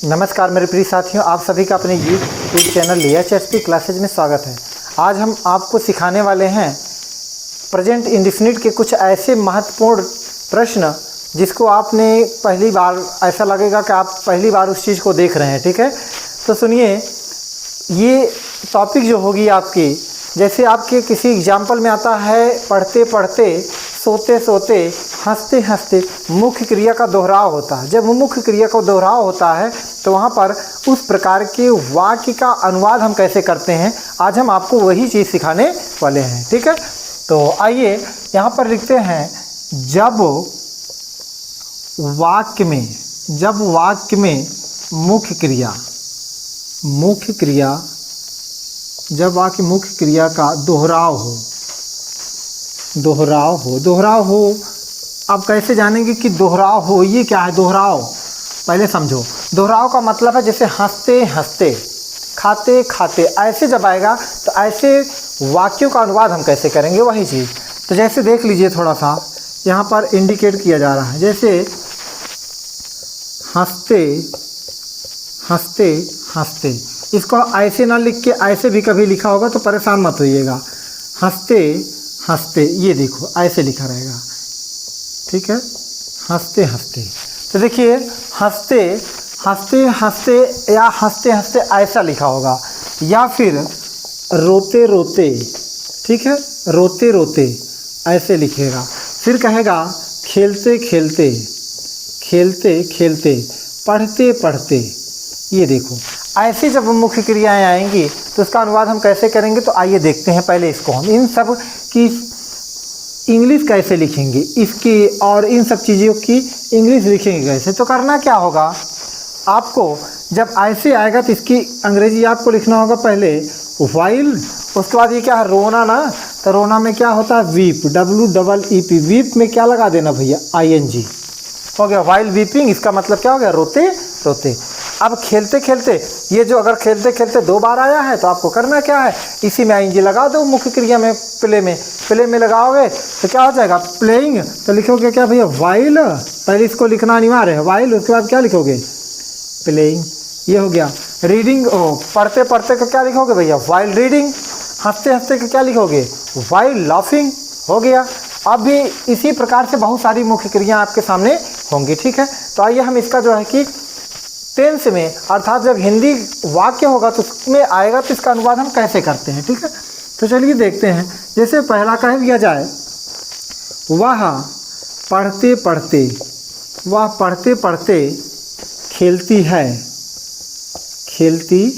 नमस्कार मेरे प्रिय साथियों, आप सभी का अपने यूट्यूब चैनल एचएसपी क्लासेज में स्वागत है। आज हम आपको सिखाने वाले हैं प्रेजेंट इंडेफिनिट के कुछ ऐसे महत्वपूर्ण प्रश्न जिसको आपने पहली बार, ऐसा लगेगा कि आप पहली बार उस चीज़ को देख रहे हैं। ठीक है, तो सुनिए, ये टॉपिक जो होगी आपकी, जैसे आपके किसी एग्जाम्पल में आता है पढ़ते पढ़ते, सोते सोते, हंसते हंसते, मुख्य क्रिया का दोहराव होता है। जब मुख्य क्रिया का दोहराव होता है तो वहाँ पर उस प्रकार के वाक्य का अनुवाद हम कैसे करते हैं, आज हम आपको वही चीज़ सिखाने वाले हैं। ठीक है, तो आइए यहाँ पर लिखते हैं, जब वाक्य में मुख्य क्रिया जब वाक्य मुख्य क्रिया का दोहराव हो। आप कैसे जानेंगे कि दोहराव हो, ये क्या है दोहराव? पहले समझो, दोहराव का मतलब है जैसे हंसते हंसते, खाते खाते, ऐसे जब आएगा तो ऐसे वाक्यों का अनुवाद हम कैसे करेंगे, वही चीज़। तो जैसे देख लीजिए, थोड़ा सा यहाँ पर इंडिकेट किया जा रहा है, जैसे हंसते हंसते हंसते, इसको ऐसे ना लिख के ऐसे भी कभी लिखा होगा तो परेशान मत होइएगा। हंसते हंसते, ये देखो ऐसे लिखा रहेगा। ठीक है, हंसते हंसते। तो देखिए, हंसते हंसते हंसते या हंसते हंसते ऐसा लिखा होगा, या फिर रोते रोते, ठीक है, रोते रोते ऐसे लिखेगा। फिर कहेगा खेलते खेलते, खेलते खेलते, पढ़ते पढ़ते। ये देखो, ऐसे जब मुख्य क्रियाएं आएंगी तो उसका अनुवाद हम कैसे करेंगे, तो आइए देखते हैं। पहले इसको हम इन सब की इंग्लिश कैसे लिखेंगे, इसकी और इन सब चीज़ों की इंग्लिश लिखेंगे कैसे। तो करना क्या होगा, आपको जब ऐसे आएगा तो इसकी अंग्रेजी आपको लिखना होगा पहले वाइल, उसके बाद ये क्या है, रोना ना, तो रोना में क्या होता है, वीप, WEEP। वीप में क्या लगा देना भैया, ING हो गया, वाइल वीपिंग। इसका मतलब क्या हो गया, रोते रोते। अब खेलते खेलते, ये जो अगर खेलते खेलते 2 बार आया है तो आपको करना क्या है, इसी में ING लगा दो मुख्य क्रिया में, प्ले में लगाओगे तो क्या हो जाएगा, प्लेइंग। तो लिखोगे क्या भैया, वाइल, पहले इसको लिखना अनिवार्य है, वाइल, उसके बाद क्या लिखोगे, प्लेइंग। ये हो गया। रीडिंग, पढ़ते पढ़ते का क्या लिखोगे भैया, वाइल रीडिंग। हंसते हंसते का क्या लिखोगे, वाइल लाफिंग। हो गया। अब भी इसी प्रकार से बहुत सारी मुख्य क्रिया आपके सामने होंगी। ठीक है, तो आइए हम इसका जो है कि टेंस में, अर्थात जब हिंदी वाक्य होगा तो उसमें आएगा तो इसका अनुवाद हम कैसे करते हैं। ठीक है, तो चलिए देखते हैं। जैसे पहला कह दिया जाए, वह पढ़ते पढ़ते खेलती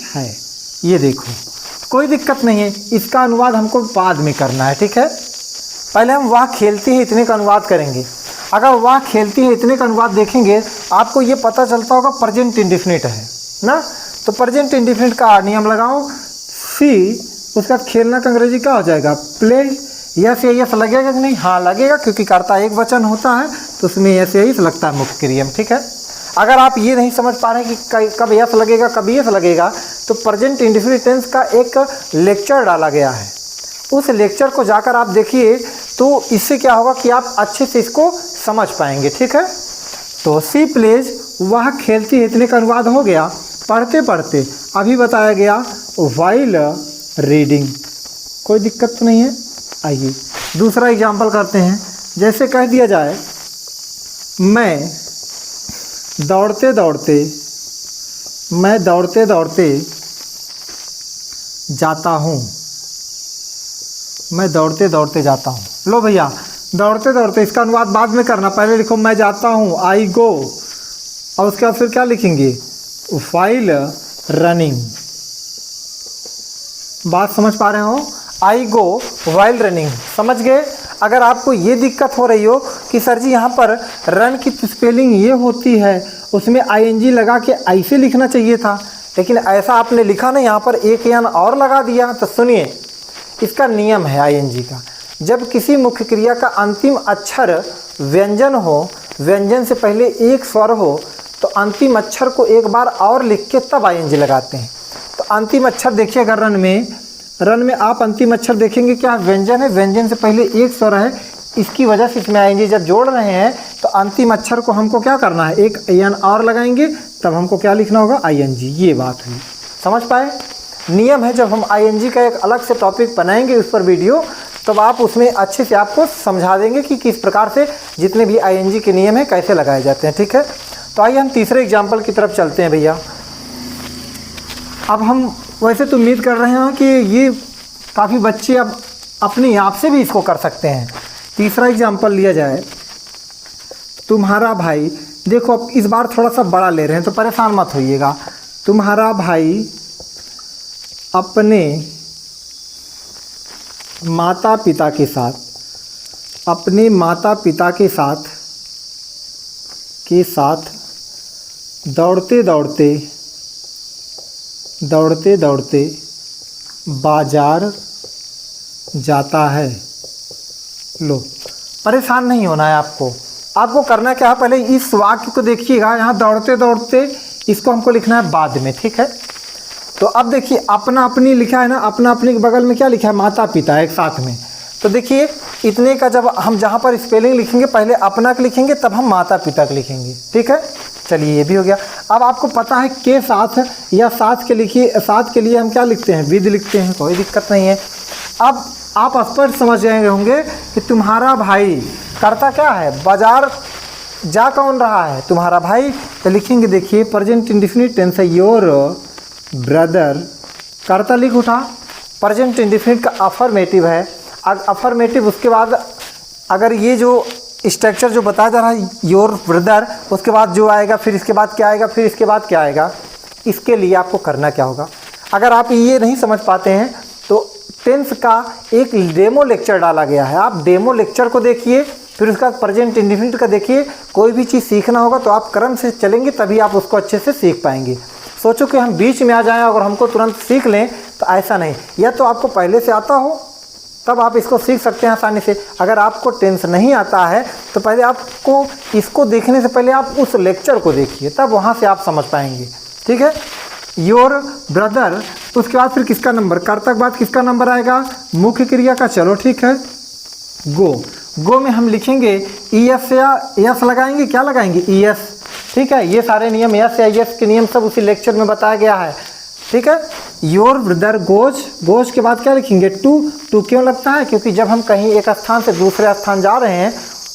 है। ये देखो, कोई दिक्कत नहीं है, इसका अनुवाद हमको बाद में करना है। ठीक है, पहले हम वह खेलती है इतने का अनुवाद करेंगे। अगर वह खेलती है इतने का अनुवाद देखेंगे, आपको ये पता चलता होगा प्रेजेंट इंडेफिनिट है ना, तो प्रेजेंट इंडेफिनिट का नियम लगाओ, सी, उसका खेलना का अंग्रेजी क्या हो जाएगा, प्ले। यस लगेगा कि नहीं, हाँ लगेगा, क्योंकि कर्ता एक वचन होता है तो उसमें यस लगता है मुख्य क्रिया में। ठीक है, अगर आप ये नहीं समझ पा रहे हैं कि कब यस लगेगा कब यस लगेगा, तो प्रेजेंट इंडेफिनिट टेंस का एक लेक्चर डाला गया है, उस लेक्चर को जाकर आप देखिए, तो इससे क्या होगा कि आप अच्छे से इसको समझ पाएंगे। ठीक है, तो सी प्लेज, वह खेलती है इतने का अनुवाद हो गया, पढ़ते पढ़ते अभी बताया गया, वाइल रीडिंग। कोई दिक्कत तो नहीं है। आइए दूसरा एग्जाम्पल करते हैं। जैसे कह दिया जाए, मैं दौड़ते दौड़ते जाता हूँ। मैं दौड़ते दौड़ते जाता हूँ। लो भैया, दौड़ते दौड़ते, इसका अनुवाद बाद में करना, पहले लिखो मैं जाता हूँ, आई गो, और उसके बाद फिर क्या लिखेंगे, वाइल रनिंग। बात समझ पा रहे हो, आई गो वाइल रनिंग, समझ गए। अगर आपको ये दिक्कत हो रही हो कि सर जी यहाँ पर रन की स्पेलिंग ये होती है, उसमें ING लगा के ऐसे लिखना चाहिए था, लेकिन ऐसा आपने लिखा नहीं, यहाँ पर एक यान और लगा दिया, तो सुनिए, इसका नियम है ING का, जब किसी मुख्य क्रिया का अंतिम अक्षर व्यंजन हो, व्यंजन से पहले एक स्वर हो, तो अंतिम अक्षर को एक बार और लिख के तब ING लगाते हैं। तो अंतिम अक्षर देखिए, अगर रन में आप अंतिम अक्षर देखेंगे क्या, व्यंजन है, व्यंजन से पहले एक स्वर है, इसकी वजह से इसमें ING जब जोड़ रहे हैं तो अंतिम अक्षर को हमको क्या करना है, एक एन और लगाएंगे, तब हमको क्या लिखना होगा, आईएनजी। ये बात है, समझ पाए। नियम है, जब हम आईएनजी का एक अलग से टॉपिक बनाएंगे उस पर वीडियो, तब आप उसमें अच्छे से आपको समझा देंगे कि किस प्रकार से जितने भी आईएनजी के नियम हैं कैसे लगाए जाते हैं। ठीक है, तो आइए हम तीसरे एग्जाम्पल की तरफ चलते हैं भैया। अब हम वैसे तो उम्मीद कर रहे हैं कि ये काफ़ी बच्चे अब अपने आप से भी इसको कर सकते हैं। तीसरा एग्जाम्पल लिया जाए, तुम्हारा भाई, देखो अब इस बार थोड़ा सा बड़ा ले रहे हैं तो परेशान मत होइएगा। तुम्हारा भाई अपने माता पिता के साथ, अपने माता पिता के साथ दौड़ते दौड़ते बाजार जाता है। लो, परेशान नहीं होना है आपको। आपको करना क्या है, पहले इस वाक्य को देखिएगा, यहाँ दौड़ते दौड़ते इसको हमको लिखना है बाद में। ठीक है, तो अब देखिए अपना अपनी लिखा है ना, अपना अपनी के बगल में क्या लिखा है, माता पिता एक साथ में। तो देखिए इतने का जब हम जहाँ पर स्पेलिंग लिखेंगे पहले अपना का लिखेंगे, तब हम माता पिता का लिखेंगे। ठीक है, चलिए ये भी हो गया। अब आपको पता है के साथ या साथ के लिखिए, साथ के लिए हम क्या लिखते हैं, विद लिखते हैं, कोई दिक्कत नहीं है। अब आप स्पष्ट समझ गए होंगे कि तुम्हारा भाई करता क्या है, बाजार जा कौन रहा है, तुम्हारा भाई। तो लिखेंगे, देखिए प्रेजेंट इंडेफिनिट टेंस है, योर ब्रदर, करता लिख उठा, प्रेजेंट इंडेफिनिट का अफर्मेटिव है। अफर्मेटिव उसके बाद अगर ये जो स्ट्रक्चर जो बताया जा रहा है योर ब्रदर, उसके बाद जो आएगा, फिर इसके बाद क्या आएगा, फिर इसके बाद क्या आएगा, इसके लिए आपको करना क्या होगा। अगर आप ये नहीं समझ पाते हैं तो टेंस का एक डेमो लेक्चर डाला गया है, आप डेमो लेक्चर को देखिए, फिर उसका प्रेजेंट इंडेफिनिट का देखिए। कोई भी चीज़ सीखना होगा तो आप क्रम से चलेंगे, तभी आप उसको अच्छे से सीख पाएंगे। सोचो कि हम बीच में आ जाएं और हमको तुरंत सीख लें, तो ऐसा नहीं। या तो आपको पहले से आता हो तब आप इसको सीख सकते हैं आसानी से। अगर आपको टेंस नहीं आता है तो पहले आपको इसको देखने से पहले आप उस लेक्चर को देखिए, तब वहाँ से आप समझ पाएंगे। ठीक है, योर ब्रदर, उसके बाद फिर किसका नंबर, कर्ता के बाद किसका नंबर आएगा, मुख्य क्रिया का। चलो ठीक है, गो में हम लिखेंगे ईएस या यस लगाएंगे, क्या लगाएंगे, ईएस। ठीक है, ये सारे नियम यस या यस के नियम सब उसी लेक्चर में बताया गया है। ठीक है, योर ब्रदर गोज के बाद क्या लिखेंगे, टू क्यों लगता है, क्योंकि जब हम कहीं एक स्थान से दूसरे स्थान जा रहे हैं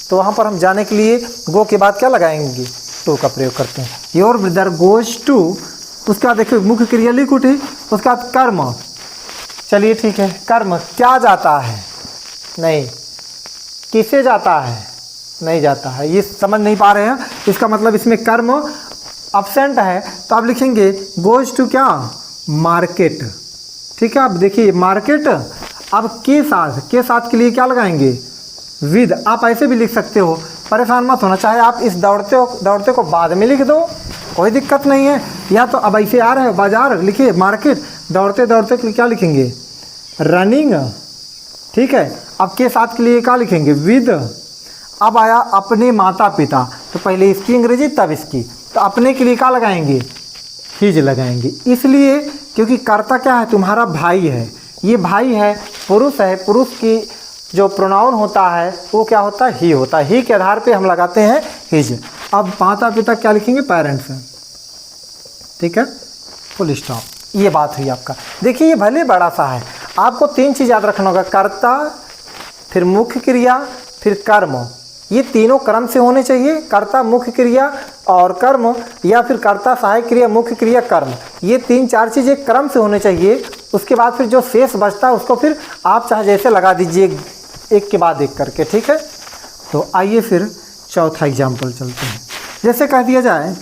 तो वहाँ पर हम जाने के लिए गो के बाद क्या लगाएंगे, टू का प्रयोग करते हैं। योर ब्रदर गोज टू, उसके बाद देखिए मुख्य क्रिया लिख उठी, उसके बाद कर्म। चलिए ठीक है, कर्म क्या जाता है, नहीं, किसे जाता है, नहीं जाता है। ये समझ नहीं पा रहे हैं, इसका मतलब इसमें कर्म अब्सेंट है, तो आप लिखेंगे गोज टू क्या, मार्केट। ठीक है, अब देखिए मार्केट, अब के साथ के लिए क्या लगाएंगे, विद। आप ऐसे भी लिख सकते हो, परेशान मत होना, चाहे आप इस दौड़ते को बाद में लिख दो, कोई दिक्कत नहीं है। या तो अब ऐसे आ रहे हो बाजार, लिखिए मार्केट, दौड़ते के लिए क्या लिखेंगे, रनिंग। ठीक है, अब के साथ के लिए क्या लिखेंगे, विद। अब आया अपने माता पिता, तो पहले इसकी अंग्रेजी तब इसकी, तो अपने के लिए क्या लगाएंगे, हिज लगाएंगे, इसलिए क्योंकि कर्ता क्या है, तुम्हारा भाई है, ये भाई है, पुरुष है, पुरुष की जो प्रोनाउन होता है वो क्या होता है, ही होता है, ही के आधार पे हम लगाते हैं हिज। अब माता पिता क्या लिखेंगे, पेरेंट्स है। ठीक है, फुल स्टॉप। ये बात हुई आपका। देखिए ये भले बड़ा सा है, आपको तीन चीज़ याद रखना होगा, कर्ता, फिर मुख्य क्रिया, फिर कर्म। ये तीनों क्रम से होने चाहिए, कर्ता, मुख्य क्रिया और कर्म, या फिर कर्ता, सहायक क्रिया, मुख्य क्रिया, कर्म। ये तीन चार चीज़ एक क्रम से होने चाहिए। उसके बाद फिर जो शेष बचता है उसको फिर आप चाहे जैसे लगा दीजिए, एक के बाद एक करके। ठीक है, तो आइए फिर चौथा एग्जाम्पल चलते हैं। जैसे कह दिया जाए,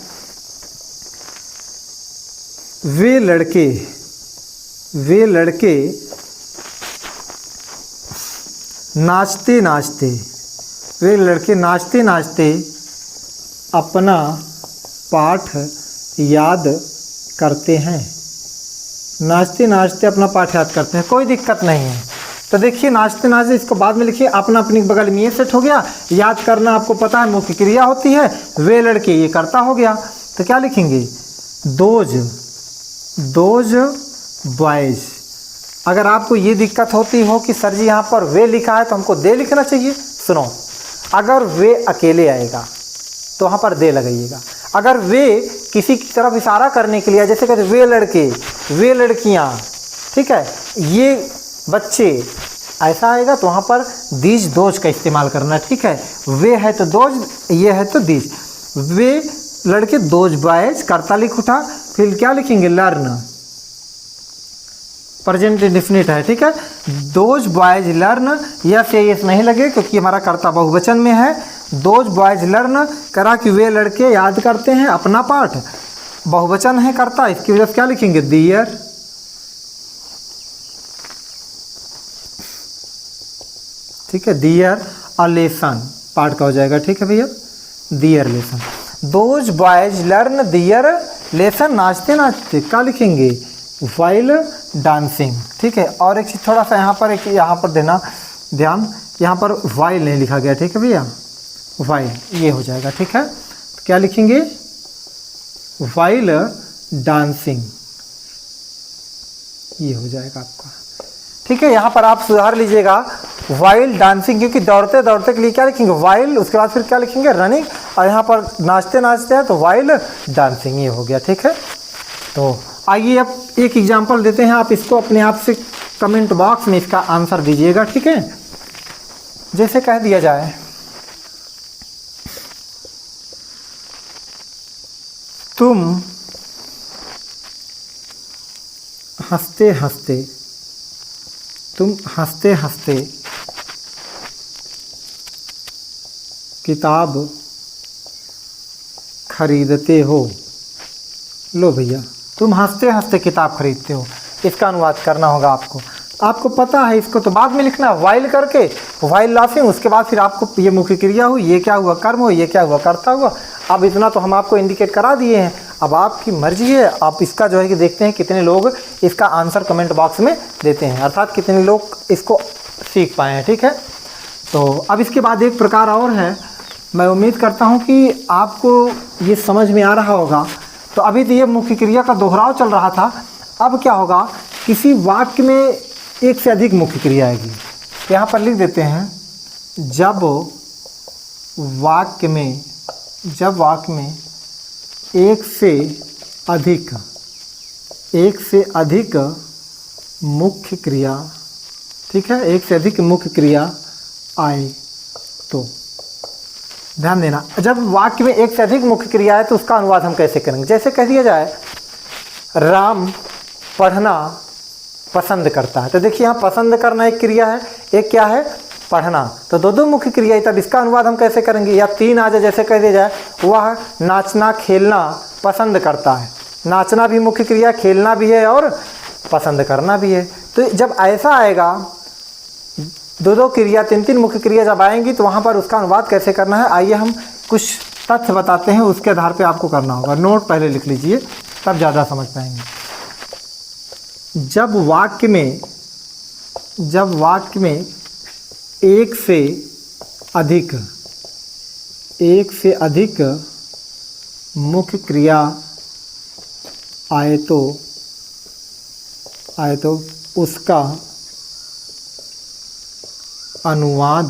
वे लड़के नाचते नाचते अपना पाठ याद करते हैं। नाचते नाचते अपना पाठ याद करते हैं, कोई दिक्कत नहीं है। तो देखिए नाचते नाचते इसको बाद में लिखिए, अपना अपनी बगल में ये सेट हो गया। याद करना आपको पता है मुख्य क्रिया होती है, वे लड़के ये कर्ता हो गया। तो क्या लिखेंगे, दोज बॉयज। अगर आपको ये दिक्कत होती हो कि सर जी यहाँ पर वे लिखा है तो हमको दे लिखना चाहिए, सुनो, अगर वे अकेले आएगा तो वहाँ पर दे लगाइएगा। अगर वे किसी की तरफ इशारा करने के लिए, जैसे कहते वे लड़के, वे लड़कियाँ, ठीक है, ये बच्चे, ऐसा आएगा तो वहाँ पर दीज दोज का इस्तेमाल करना, ठीक है। वे है तो दोज, ये है तो दीज। वे लड़के, दोज बॉयज, कर्ता लिख उठा, फिर क्या लिखेंगे, लर्न, प्रेजेंट इंडेफिनिट है, ठीक है। दोज बॉयज लर्न, यस या यस नहीं लगे क्योंकि हमारा कर्ता बहुवचन में है। दोज बॉयज लर्न करा कि वे लड़के याद करते हैं अपना पाठ, बहुवचन है कर्ता, इसकी वजह से क्या लिखेंगे, दियर, ठीक है, दियर अ लेसन, पाठ का हो जाएगा, ठीक है भैया, their lesson. Those boys learn their lesson, नाचते नाचते क्या लिखेंगे, वाइल डांसिंग, ठीक है। और एक चीज़ थोड़ा सा यहाँ पर, एक यहाँ पर देना ध्यान, यहाँ पर वाइल नहीं लिखा गया, ठीक है भैया, वाइल ये हो जाएगा, ठीक है। तो क्या लिखेंगे, वाइल डांसिंग, ये हो जाएगा आपका, ठीक है। यहाँ पर आप सुधार लीजिएगा, वाइल डांसिंग, क्योंकि दौड़ते दौड़ते के लिए क्या लिखेंगे, वाइल, उसके बाद फिर क्या लिखेंगे, रनिंग, और यहाँ पर नाचते नाचते हैं तो वाइल डांसिंग, ये हो गया, ठीक है। तो आइए अब एक एग्जांपल देते हैं, आप इसको अपने आप से कमेंट बॉक्स में इसका आंसर दीजिएगा, ठीक है। जैसे कह दिया जाए, तुम हंसते हंसते, तुम हंसते हंसते किताब खरीदते हो। लो भैया, तुम हंसते हंसते किताब खरीदते हो, इसका अनुवाद करना होगा आपको। आपको पता है इसको तो बाद में लिखना, वाइल करके, वाइल लाफिंग, उसके बाद फिर आपको ये मुख्य क्रिया हुई, ये क्या हुआ, कर्म हुआ, ये क्या हुआ, कर्ता हुआ। अब इतना तो हम आपको इंडिकेट करा दिए हैं, अब आपकी मर्जी है, आप इसका जो है कि देखते हैं कितने लोग इसका आंसर कमेंट बॉक्स में देते हैं, अर्थात कितने लोग इसको सीख पाए हैं, ठीक है। तो अब इसके बाद एक प्रकार और है, मैं उम्मीद करता हूँ कि आपको ये समझ में आ रहा होगा। तो अभी तो ये मुख्य क्रिया का दोहराव चल रहा था, अब क्या होगा, किसी वाक्य में एक से अधिक मुख्य क्रिया आएगी। यहाँ पर लिख देते हैं, जब वाक्य में एक से अधिक मुख्य क्रिया, ठीक है, एक से अधिक मुख्य क्रिया आए तो ध्यान देना, जब वाक्य में एक से अधिक मुख्य क्रिया है तो उसका अनुवाद हम कैसे करेंगे। जैसे कह दिया जाए, राम पढ़ना पसंद करता है, तो देखिए यहाँ पसंद करना एक क्रिया है, एक क्या है, पढ़ना, तो दो दो मुख्य क्रिया है, तब इसका अनुवाद हम कैसे करेंगे। या तीन आ जाए, जैसे कह दिया जाए, वह नाचना खेलना पसंद करता है, नाचना भी मुख्य क्रिया, खेलना भी है और पसंद करना भी है। तो जब ऐसा आएगा, दो दो क्रिया, तीन तीन मुख्य क्रिया जब आएंगी तो वहाँ पर उसका अनुवाद कैसे करना है, आइए हम कुछ तथ्य बताते हैं, उसके आधार पे आपको करना होगा। नोट पहले लिख लीजिए, तब ज़्यादा समझ पाएंगे। जब वाक्य में एक से अधिक मुख्य क्रिया आए तो उसका अनुवाद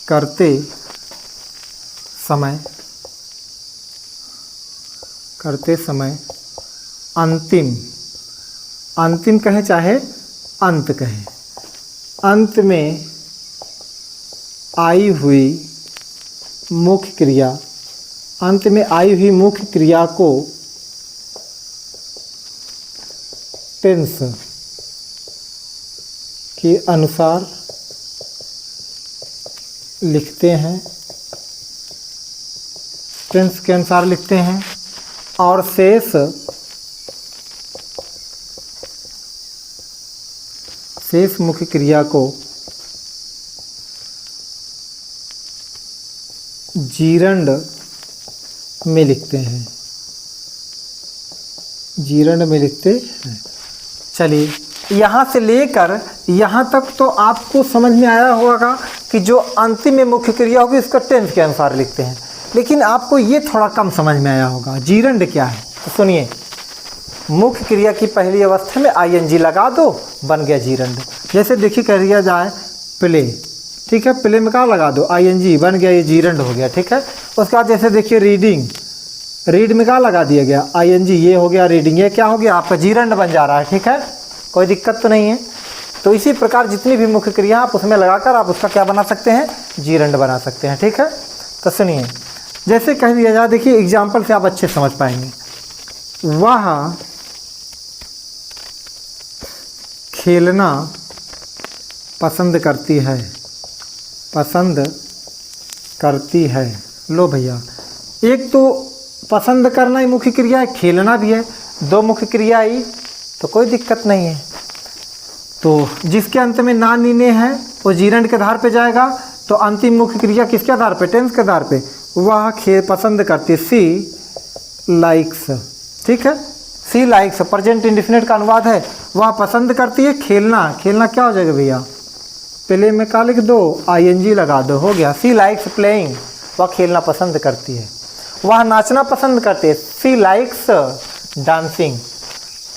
करते समय अंतिम कहें चाहे अंत कहें, अंत में आई हुई मुख्य क्रिया को टेंस के अनुसार लिखते हैं, टेंस के अनुसार लिखते हैं, और शेष मुख्य क्रिया को जीरंड में लिखते हैं, चलिए, यहाँ से लेकर यहाँ तक तो आपको समझ में आया होगा कि जो अंतिम में मुख्य क्रिया होगी उसका टेंस के अनुसार लिखते हैं, लेकिन आपको ये थोड़ा कम समझ में आया होगा, जीरंड क्या है। तो सुनिए, मुख्य क्रिया की पहली अवस्था में आईएनजी लगा दो, बन गया जीरंड। जैसे देखिए कह दिया जाए प्ले, ठीक है, प्ले में क्या लगा दो ING, बन गया ये जीरंड हो गया। ठीक है, उसके बाद जैसे देखिए रीडिंग, रीड में क्या लगा दिया गया ING, ये हो गया रीडिंग, ये क्या हो गया आपका जीरंड बन जा रहा है। ठीक है, कोई दिक्कत तो नहीं है। तो इसी प्रकार जितनी भी मुख्य क्रिया आप उसमें लगाकर आप उसका क्या बना सकते हैं, जीरंड बना सकते हैं। ठीक है, तो सुनिए, जैसे कह दिया जाए, देखिए एग्जाम्पल से आप अच्छे समझ पाएंगे। वह खेलना पसंद करती है, पसंद करती है। लो भैया, एक तो पसंद करना ही मुख्य क्रिया है, खेलना भी है, दो मुख्य क्रिया आई तो कोई दिक्कत नहीं है। तो जिसके अंत में ना नीने है वो जीरंड के आधार पे जाएगा। तो अंतिम मुख्य क्रिया किसके आधार पे, टेंस के आधार पे। वह पसंद करती है, सी लाइक्स। ठीक है, सी लाइक्स प्रेजेंट इंडेफिनिट का अनुवाद है, वह पसंद करती है खेलना। खेलना क्या हो जाएगा भैया, प्ले में क्या लिख दो ING लगा दो, हो गया सी लाइक्स प्लेइंग, वह खेलना पसंद करती है। वह नाचना पसंद करती है, सी लाइक्स डांसिंग।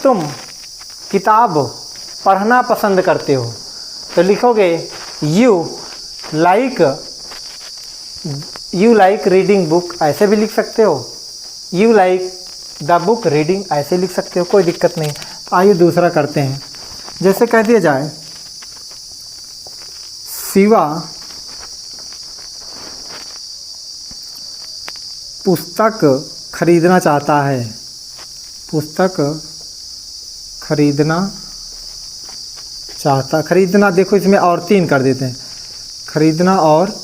तुम किताब पढ़ना पसंद करते हो, तो लिखोगे यू लाइक रीडिंग बुक, ऐसे भी लिख सकते हो। You like the book reading, ऐसे लिख सकते हो, कोई दिक्कत नहीं। आइए दूसरा करते हैं। जैसे कह दिया जाए शिवा पुस्तक खरीदना चाहता है, पुस्तक खरीदना चाहता, खरीदना देखो इसमें और 3 कर देते हैं, खरीदना और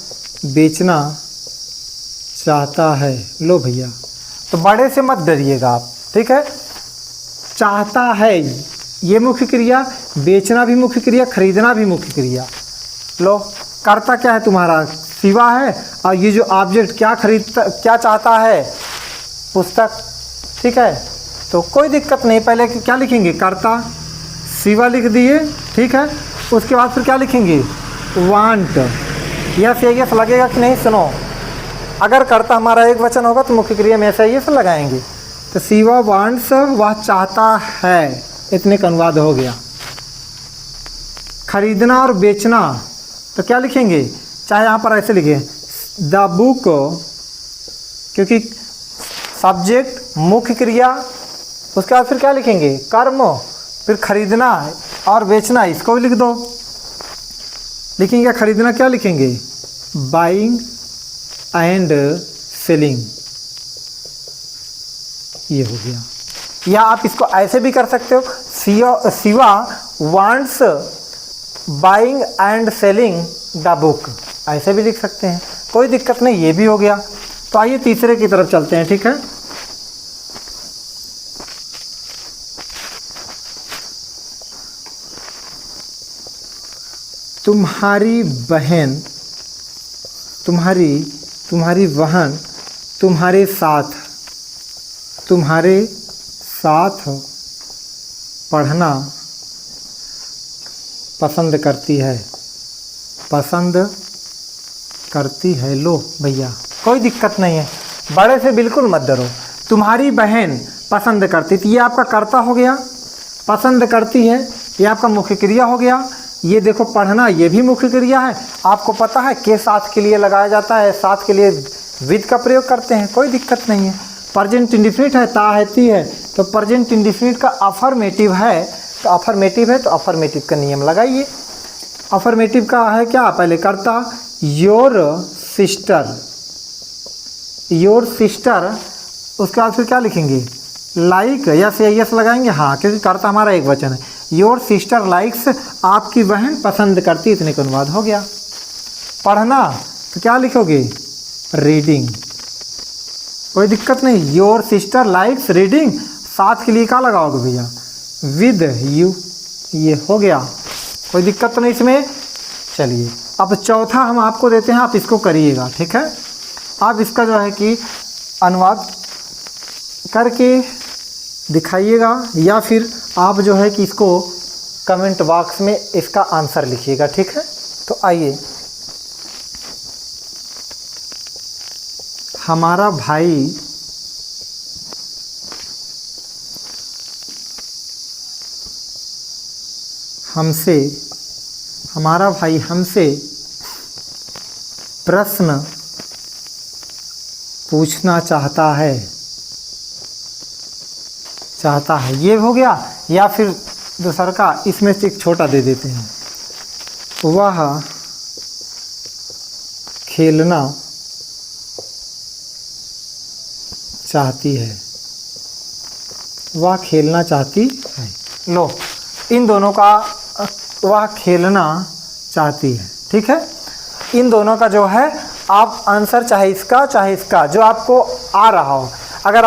बेचना चाहता है। लो भैया, तो बड़े से मत डरिएगा आप। ठीक है, चाहता है ये मुख्य क्रिया, बेचना भी मुख्य क्रिया, खरीदना भी मुख्य क्रिया। लो, करता क्या है तुम्हारा, शिवा है, और ये जो ऑब्जेक्ट क्या चाहता है, पुस्तक। ठीक है, तो कोई दिक्कत नहीं, पहले क्या लिखेंगे, कर्ता शिवा लिख दिए। ठीक है, उसके बाद फिर क्या लिखेंगे, वांट। यस लगेगा कि नहीं, सुनो, अगर कर्ता हमारा एक वचन होगा तो मुख्य क्रिया में ऐसा यस लगाएंगे। तो शिवा वांट्स, वह चाहता है, इतने का अनुवाद हो गया। खरीदना और बेचना, तो क्या लिखेंगे, चाहे यहाँ पर ऐसे लिखे द बुक, क्योंकि सब्जेक्ट मुख्य क्रिया, उसके बाद फिर क्या लिखेंगे, कर्म, फिर खरीदना और बेचना, इसको भी लिख दो। लिखेंगे खरीदना, क्या लिखेंगे, बाइंग एंड सेलिंग, ये हो गया। या आप इसको ऐसे भी कर सकते हो, Shiva wants buying and selling the book, ऐसे भी लिख सकते हैं, कोई दिक्कत नहीं, ये भी हो गया। तो आइए तीसरे की तरफ चलते हैं। ठीक है, तुम्हारी बहन, तुम्हारी बहन तुम्हारे साथ पढ़ना पसंद करती है, पसंद करती है। लो भैया, कोई दिक्कत नहीं है, बड़े से बिल्कुल मत डरो। तुम्हारी बहन पसंद करती थी, ये आपका कर्ता हो गया, पसंद करती है ये आपका मुख्य क्रिया हो गया। ये देखो पढ़ना, ये भी मुख्य क्रिया है। आपको पता है के साथ के लिए लगाया जाता है, साथ के लिए विद का प्रयोग करते हैं, कोई दिक्कत नहीं है। प्रेजेंट इंडेफिनिट है, ता है ती है, तो प्रेजेंट इंडेफिनिट का अफर्मेटिव है, तो अफर्मेटिव है तो अफर्मेटिव का नियम लगाइए। अफर्मेटिव का है क्या, पहले कर्ता योर सिस्टर, उसके बाद फिर क्या लिखेंगे, लाइक, यस लगाएंगे, हाँ, क्योंकि कर्ता हमारा एक वचन है। योर सिस्टर लाइक्स, आपकी बहन पसंद करती, इतने का अनुवाद हो गया। पढ़ना, तो क्या लिखोगे, रीडिंग, कोई दिक्कत नहीं। योर सिस्टर लाइक्स रीडिंग, साथ के लिए क्या लगाओगे भैया, विद यू, ये हो गया, कोई दिक्कत तो नहीं इसमें। चलिए अब चौथा हम आपको देते हैं, आप इसको करिएगा। ठीक है, आप इसका जो है कि अनुवाद करके दिखाइएगा, या फिर आप जो है कि इसको कमेंट बॉक्स में इसका आंसर लिखिएगा। ठीक है, तो आइए, हमारा भाई हमसे प्रश्न पूछना चाहता है, ये हो गया। या फिर दूसरा का इसमें से एक छोटा दे देते हैं, वह खेलना चाहती है, वह खेलना चाहती है। लो, इन दोनों का वह खेलना चाहती है, ठीक है। इन दोनों का जो है आप आंसर चाहे इसका जो आपको आ रहा हो, अगर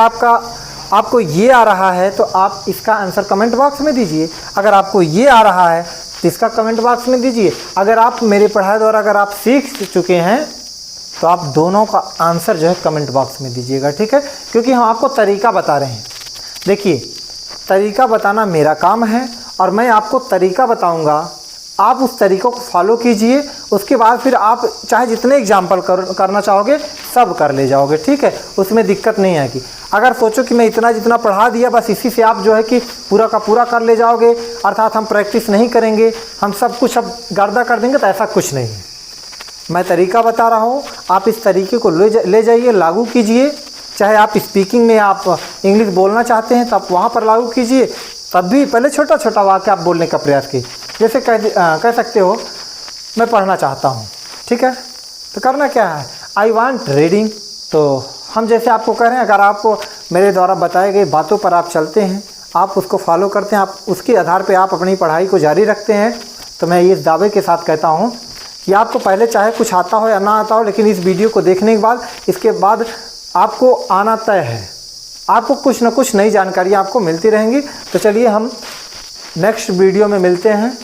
आपको ये आ रहा है तो आप इसका आंसर कमेंट बॉक्स में दीजिए, अगर आपको ये आ रहा है तो इसका कमेंट बॉक्स में दीजिए। अगर आप मेरे पढ़ाई द्वारा अगर आप सीख चुके हैं तो आप दोनों का आंसर जो है कमेंट बॉक्स में दीजिएगा, ठीक है। क्योंकि हम आपको तरीका बता रहे हैं। देखिए, तरीका बताना मेरा काम है और मैं आपको तरीका बताऊंगा, आप उस तरीक़ों को फॉलो कीजिए। उसके बाद फिर आप चाहे जितने एग्जाम्पल करना चाहोगे सब कर ले जाओगे, ठीक है। उसमें दिक्कत नहीं आएगी। अगर सोचो कि मैं इतना जितना पढ़ा दिया बस इसी से आप जो है कि पूरा का पूरा कर ले जाओगे, अर्थात हम प्रैक्टिस नहीं करेंगे, हम सब कुछ अब गर्दा कर देंगे, तो ऐसा कुछ नहीं है। मैं तरीका बता रहा हूँ, आप इस तरीके को ले जाइए, लागू कीजिए। चाहे आप स्पीकिंग में आप इंग्लिश बोलना चाहते हैं तो आप वहाँ पर लागू कीजिए। तब भी पहले छोटा छोटा वाक्य आप बोलने का प्रयास कीजिए। जैसे कह सकते हो मैं पढ़ना चाहता हूँ, ठीक है। तो करना क्या है, आई वांट रीडिंग। तो हम जैसे आपको कह रहे हैं, अगर आपको मेरे द्वारा बताए गए बातों पर आप चलते हैं, आप उसको फॉलो करते हैं, आप उसके आधार पे आप अपनी पढ़ाई को जारी रखते हैं, तो मैं ये दावे के साथ कहता हूँ कि आपको पहले चाहे कुछ आता हो या ना आता हो, लेकिन इस वीडियो को देखने के बाद इसके बाद आपको आना तय है। आपको कुछ ना कुछ नई जानकारियाँ आपको मिलती रहेंगी। तो चलिए हम नेक्स्ट वीडियो में मिलते हैं।